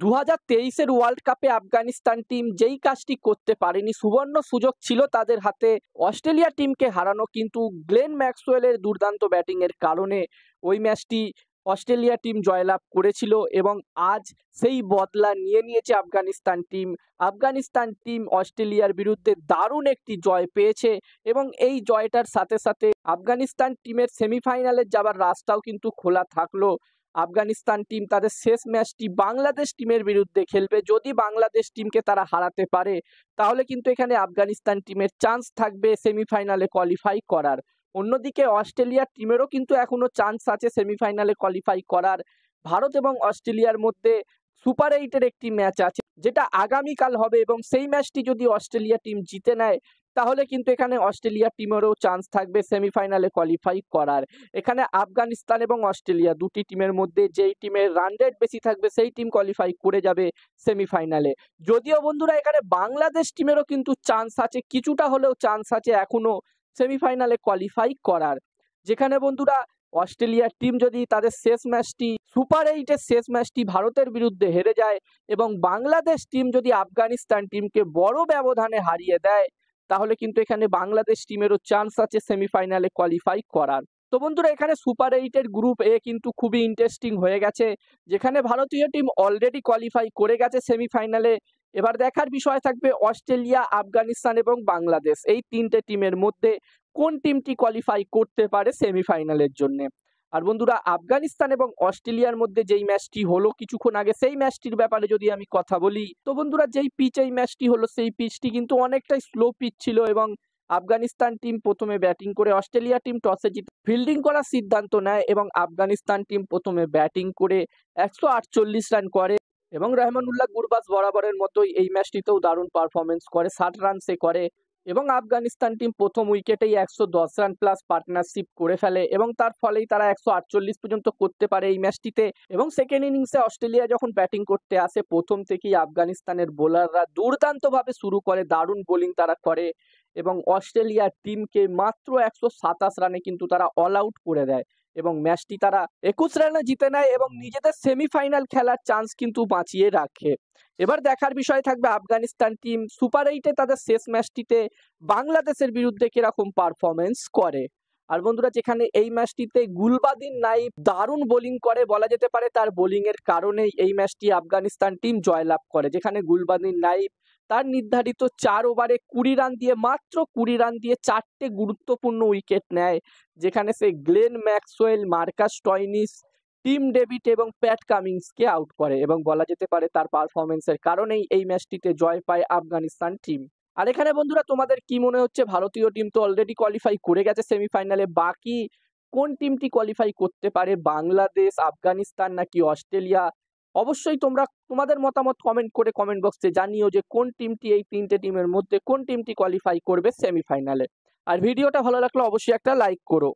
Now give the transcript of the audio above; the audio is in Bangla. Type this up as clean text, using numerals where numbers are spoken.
2023-এর ওয়ার্ল্ড কাপে আফগানিস্তান টিম যেই কাজটি করতে পারেনি, সুবর্ণ সুযোগ ছিল তাদের হাতে অস্ট্রেলিয়া টিমকে হারানো, কিন্তু গ্লেন ম্যাক্সওয়েলের দুর্দান্ত ব্যাটিংয়ের কারণে ওই ম্যাচটি অস্ট্রেলিয়া টিম জয়লাভ করেছিল এবং আজ সেই বদলা নিয়ে নিয়েছে আফগানিস্তান টিম। আফগানিস্তান টিম অস্ট্রেলিয়ার বিরুদ্ধে দারুণ একটি জয় পেয়েছে এবং এই জয়টার সাথে সাথে আফগানিস্তান টিমের সেমিফাইনালে যাবার রাস্তাও কিন্তু খোলা থাকলো। আফগানিস্তান টিম তাদের শেষ ম্যাচটি বাংলাদেশ টিমের বিরুদ্ধে খেলবে। যদি বাংলাদেশ টিমকে তারা হারাতে পারে তাহলে কিন্তু এখানে আফগানিস্তান টিমের চান্স থাকবে সেমিফাইনালে কোয়ালিফাই করার। অন্যদিকে অস্ট্রেলিয়া টিমেরও কিন্তু এখনো চান্স আছে সেমিফাইনালে কোয়ালিফাই করার। ভারত এবং অস্ট্রেলিয়ার মধ্যে সুপার 8-এর একটি ম্যাচ আছে যেটা আগামীকাল হবে এবং সেই ম্যাচটি যদি অস্ট্রেলিয়া টিম জিতে নেয় তাহলে কিন্তু এখানে অস্ট্রেলিয়া টিমেরও চান্স থাকবে সেমিফাইনালে কোয়ালিফাই করার। এখানে আফগানিস্তান এবং অস্ট্রেলিয়া দুটি টিমের মধ্যে যেই টিমের রান রেট বেশি থাকবে সেই টিম কোয়ালিফাই করে যাবে সেমিফাইনালে। যদিও বন্ধুরা এখানে বাংলাদেশ টিমেরও কিন্তু চান্স আছে, কিছুটা হলেও চান্স আছে এখনো সেমিফাইনালে কোয়ালিফাই করার। যেখানে বন্ধুরা অস্ট্রেলিয়ার টিম যদি তাদের শেষ ম্যাচটি সুপার 8-এর শেষ ম্যাচটি ভারতের বিরুদ্ধে হেরে যায় এবং বাংলাদেশ টিম যদি আফগানিস্তান টিমকে বড় ব্যবধানে হারিয়ে দেয় তাহলে কিন্তু এখানে বাংলাদেশ টিমেরও চান্স আছে সেমিফাইনালে কোয়ালিফাই করার। তো বন্ধুরা এখানে সুপার 8-এর গ্রুপ এ কিন্তু খুবই ইন্টারেস্টিং হয়ে গেছে, যেখানে ভারতীয় টিম অলরেডি কোয়ালিফাই করে গেছে সেমিফাইনালে। এবার দেখার বিষয় থাকবে অস্ট্রেলিয়া, আফগানিস্তান এবং বাংলাদেশ এই তিনটে টিমের মধ্যে কোন টিমটি কোয়ালিফাই করতে পারে সেমিফাইনালের জন্য। আর বন্ধুরা আফগানিস্তান এবং অস্ট্রেলিয়ার মধ্যে যেই ম্যাচটি হলো কিছুক্ষণ আগে সেই ম্যাচটির ব্যাপারে যদি আমি কথা বলি, তো বন্ধুরা যেই পিচ এই ম্যাচটি হলো সেই পিচটি কিন্তু অনেকটাই স্লো পিচ ছিল এবং আফগানিস্তান টিম প্রথমে ব্যাটিং করে অস্ট্রেলিয়া টিম টসে জিতে ফিল্ডিং করার সিদ্ধান্ত নেয় এবং আফগানিস্তান টিম প্রথমে ব্যাটিং করে 148 রান করে এবং রহমানুল্লাহ গুরবাজ বরাবরের মতোই এই ম্যাচটিতেও দারুণ পারফরমেন্স করে, 60 রান সে করে এবং আফগানিস্তান টিম প্রথম উইকেটেই 110 রান প্লাস পার্টনারশিপ করে ফেলে এবং তার ফলেই তারা 148 পর্যন্ত করতে পারে এই ম্যাচটিতে। এবং সেকেন্ড ইনিংসে অস্ট্রেলিয়া যখন ব্যাটিং করতে আসে প্রথম থেকেই আফগানিস্তানের বোলাররা দুর্দান্তভাবে শুরু করে, দারুণ বোলিং তারা করে এবং অস্ট্রেলিয়ার টিমকে মাত্র 127 রানে কিন্তু তারা অল আউট করে দেয় এবং ম্যাচটি তারা 21 রানে জিতে নেয় এবং নিজেদের সেমিফাইনাল খেলার চান্স কিন্তু বাঁচিয়ে রাখে। এবার দেখার বিষয় থাকবে আফগানিস্তান টিম সুপার 8-এ তাদের শেষ ম্যাচটিতে বাংলাদেশের বিরুদ্ধে কিরকম পারফরমেন্স করে। আর বন্ধুরা যেখানে এই ম্যাচটিতে গুলবাদিন নাইব দারুণ বোলিং করে, বলা যেতে পারে তার বোলিং এর কারণেই এই ম্যাচটি আফগানিস্তান টিম জয়লাভ করে। যেখানে গুলবাদিন নাইব তার নির্ধারিত 4 ওভারে 20 রান দিয়ে মাত্র 20 রান দিয়ে 4টে গুরুত্বপূর্ণ উইকেট নেয়, যেখানে সে Glenn Maxwell, Marcus Stoinis, Tim David এবং প্যাট কামিন্সকে আউট করে এবং বলা যেতে পারে তার পারফরমেন্সের কারণেই এই ম্যাচটিতে জয় পায় আফগানিস্তান টিম। আর এখানে বন্ধুরা তোমাদের কি মনে হচ্ছে, ভারতীয় টিম তো অলরেডি কোয়ালিফাই করে গেছে সেমিফাইনালে, বাকি কোন টিমটি কোয়ালিফাই করতে পারে, বাংলাদেশ, আফগানিস্তান নাকি অস্ট্রেলিয়া? অবশ্যই তোমরা তোমাদের মতামত কমেন্ট করে কমেন্ট বক্সে জানিও যে কোন টিমটি এই তিনটে টিমের মধ্যে কোন টিমটি কোয়ালিফাই করবে সেমিফাইনালে। আর ভিডিওটা ভালো লাগলে অবশ্যই একটা লাইক করো।